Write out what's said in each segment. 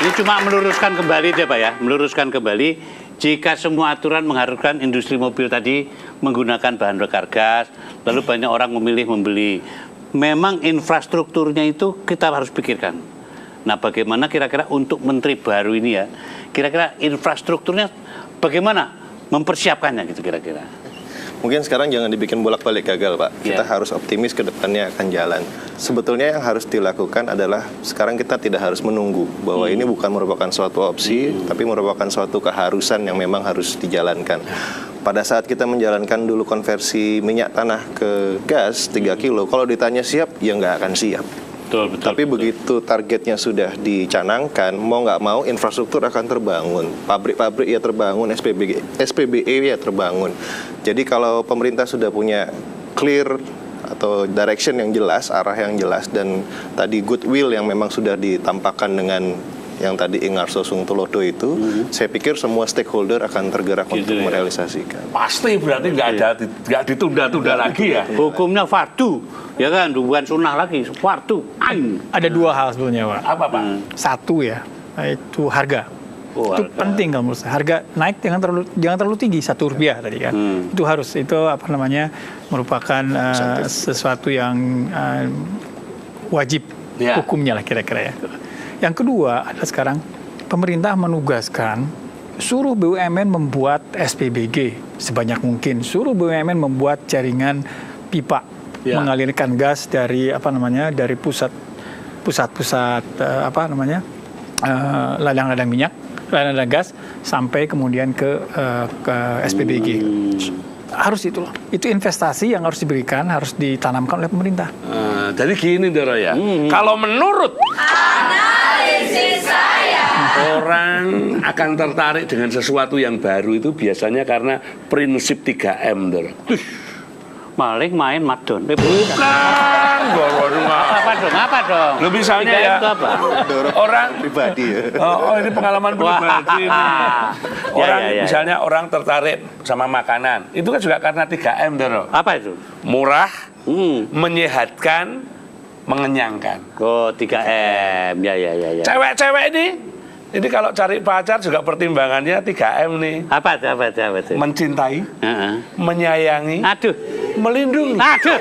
Ini cuma meluruskan kembali deh Pak ya, meluruskan kembali jika semua aturan mengharuskan industri mobil tadi menggunakan bahan bakar gas, lalu banyak orang memilih membeli. Memang infrastrukturnya itu kita harus pikirkan. Nah bagaimana kira-kira untuk menteri baru ini ya, kira-kira infrastrukturnya bagaimana mempersiapkannya gitu kira-kira. Mungkin sekarang jangan dibikin bolak-balik gagal, Pak. Kita harus optimis ke depannya akan jalan. Sebetulnya yang harus dilakukan adalah sekarang kita tidak harus menunggu bahwa ini bukan merupakan suatu opsi, tapi merupakan suatu keharusan yang memang harus dijalankan. Pada saat kita menjalankan dulu konversi minyak tanah ke gas 3 kilo, kalau ditanya siap, ya nggak akan siap. Betul, Tapi begitu targetnya sudah dicanangkan, mau nggak mau infrastruktur akan terbangun, pabrik-pabrik ya terbangun, SPBE ya terbangun. Jadi kalau pemerintah sudah punya clear atau direction yang jelas, arah yang jelas, dan tadi goodwill yang memang sudah ditampakkan dengan yang tadi Ingarso Sungtulodo itu, saya pikir semua stakeholder akan tergerak untuk merealisasikan. Pasti berarti nggak ditunda-tunda lagi ya. Hukumnya fardu, ya kan, bukan sunnah lagi, fardu. Ada 2 hal sebetulnya, Pak. Apa Pak? Satu ya, itu harga. Oh, Itu harga. penting kalau menurut saya. Harga naik jangan terlalu tinggi, Rp1 tadi kan. Itu harus, itu merupakan sesuatu yang wajib hukumnya lah kira-kira ya. Yang kedua adalah sekarang pemerintah menugaskan suruh BUMN membuat SPBG sebanyak mungkin, suruh BUMN membuat jaringan pipa mengalirkan gas dari dari pusat-pusat ladang-ladang minyak, ladang-ladang gas sampai kemudian ke SPBG. Harus itu loh. Itu investasi yang harus diberikan, harus ditanamkan oleh pemerintah. Jadi gini Doro ya, kalau menurut analisis saya, orang akan tertarik dengan sesuatu yang baru itu biasanya karena prinsip 3M Doro. Maling main madon. Bukan, Apa dong? Lo misalnya ya, orang Pribadi ya. ini pengalaman pribadi ini. Orang misalnya orang tertarik sama makanan, itu kan juga karena 3M Doro. Apa itu? Murah, menyehatkan, mengenyangkan. Oh, 3M. Ya. Cewek-cewek ini kalau cari pacar juga pertimbangannya 3M nih. Apa itu? Mencintai, menyayangi, Aduh. melindungi. Aduh.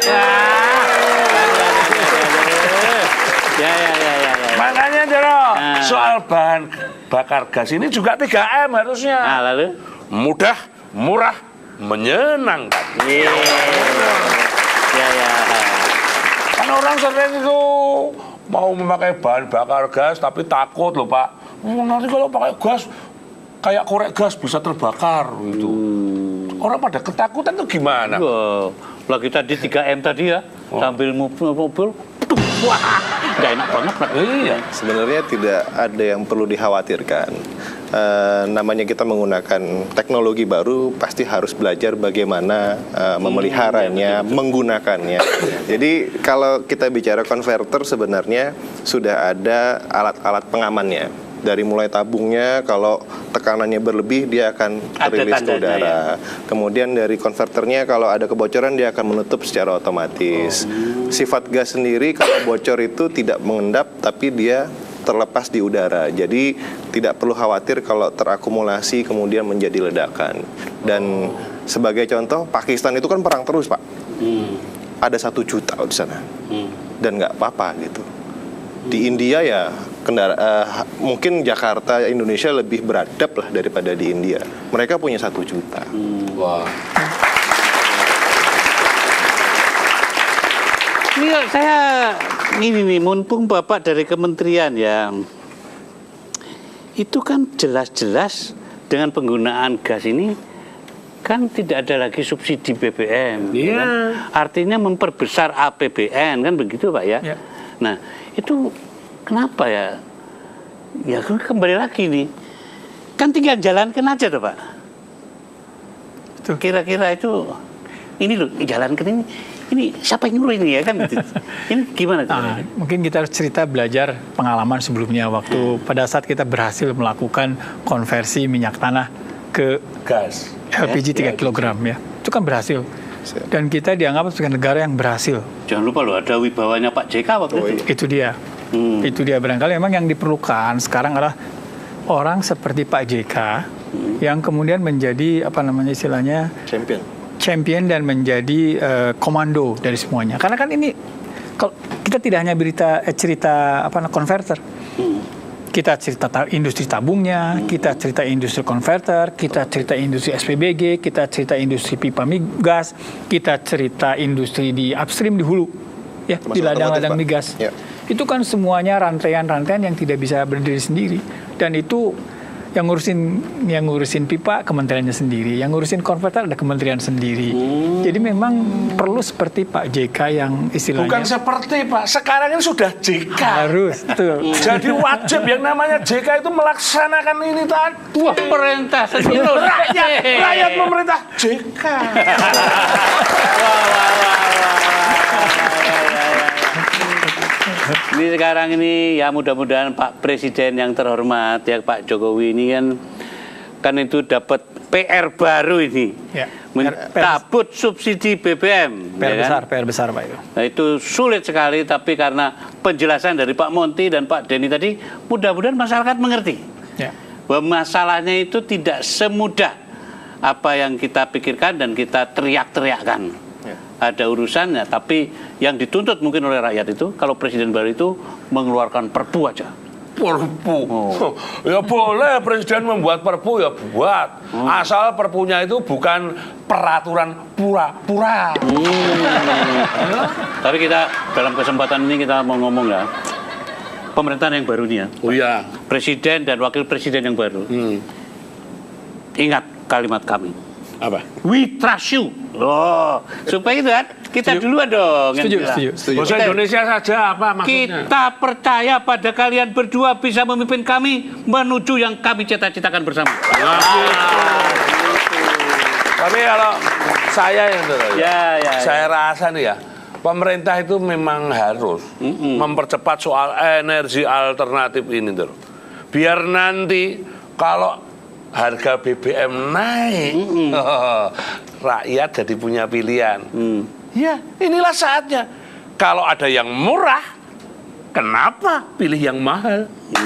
Ya. Makanya Doro, soal bahan bakar gas ini juga 3M harusnya. Nah, lalu? Mudah, murah, menyenangkan. Ya. Kan orang sering itu mau memakai bahan bakar gas tapi takut loh Pak. Nanti kalau pakai gas kayak korek gas bisa terbakar gitu. Orang pada ketakutan tuh gimana? Lagi tadi 3M tadi ya, sambil mobil, wah, nggak enak banget Pak. Iya. Sebenarnya tidak ada yang perlu dikhawatirkan. Namanya kita menggunakan teknologi baru, pasti harus belajar bagaimana memeliharanya, menggunakannya. Jadi kalau kita bicara konverter sebenarnya sudah ada alat-alat pengamannya. Dari mulai tabungnya, kalau tekanannya berlebih dia akan terilis ke udara. Kemudian dari konverternya kalau ada kebocoran dia akan menutup secara otomatis. Sifat gas sendiri kalau bocor itu tidak mengendap tapi dia terlepas di udara. Jadi tidak perlu khawatir kalau terakumulasi kemudian menjadi ledakan. Dan sebagai contoh, Pakistan itu kan perang terus Pak. Ada 1 juta di sana. Dan nggak apa-apa gitu. Di India ya mungkin Jakarta, Indonesia lebih beradab lah daripada di India. Mereka punya 1 juta. Wah. Ini saya nih mumpung Bapak dari kementerian ya. Itu kan jelas-jelas dengan penggunaan gas ini kan tidak ada lagi subsidi BBM. Kan? Artinya memperbesar APBN kan begitu Pak ya. Nah, itu kenapa ya? Ya kembali lagi nih. Kan tinggal jalankan aja tuh Pak. Kira-kira itu ini loh jalankan ini siapa yang nyuruh ini ya kan? Ini gimana tuh? Mungkin kita harus cerita belajar pengalaman sebelumnya waktu pada saat kita berhasil melakukan konversi minyak tanah ke Gas. LPG 3 kg ya. Itu kan berhasil. Dan kita dianggap sebagai negara yang berhasil. Jangan lupa loh ada wibawanya Pak JK waktu itu. Itu dia. Itu dia barangkali memang yang diperlukan sekarang adalah orang seperti Pak JK yang kemudian menjadi apa namanya istilahnya champion dan menjadi komando dari semuanya. Karena kan ini kalau kita tidak hanya cerita konverter. Kita cerita industri tabungnya, kita cerita industri konverter, kita cerita industri SPBG, kita cerita industri pipa migas, kita cerita industri di upstream di hulu, ya, di ladang-ladang migas. Ya. Itu kan semuanya rantaian-rantaian yang tidak bisa berdiri sendiri, dan itu yang ngurusin pipa kementeriannya sendiri, yang ngurusin konverter ada kementerian sendiri. Jadi memang perlu seperti Pak JK yang istilahnya Bukan seperti Pak, sekarang ini sudah JK. harus tuh. Jadi wajib yang namanya JK itu melaksanakan ini tadi. Wah, perintah seluruh Rakyat memerintah JK. Ini sekarang ini ya mudah-mudahan Pak Presiden yang terhormat ya Pak Jokowi ini kan itu dapat PR baru ini. Ya. Mencabut subsidi BBM. PR besar Pak itu. Nah, itu sulit sekali, tapi karena penjelasan dari Pak Monty dan Pak Denny tadi, mudah-mudahan masyarakat mengerti Ya. bahwa masalahnya itu tidak semudah apa yang kita pikirkan dan kita teriak-teriakkan. Ada urusannya, tapi yang dituntut mungkin oleh rakyat itu, kalau presiden baru itu mengeluarkan perpu aja. Perpu. Ya boleh presiden membuat perpu ya buat. Asal perpunya itu bukan peraturan pura-pura. Tapi kita dalam kesempatan ini kita mau ngomong ya, pemerintahan yang baru ini ya, Oh iya. presiden dan wakil presiden yang baru. Ingat kalimat kami. Apa? We trust you. Loh, supaya itu kan kita duluan dong. yang bilang. Setuju. Bahasa Indonesia saja apa maksudnya? Kita percaya pada kalian berdua bisa memimpin kami menuju yang kami cita-citakan bersama. Tapi kalau saya yang Ya. saya rasa nih ya, pemerintah itu memang harus mempercepat soal energi alternatif ini tuh. Biar nanti kalau harga BBM naik, rakyat jadi punya pilihan. Ya, inilah saatnya. Kalau ada yang murah, kenapa pilih yang mahal?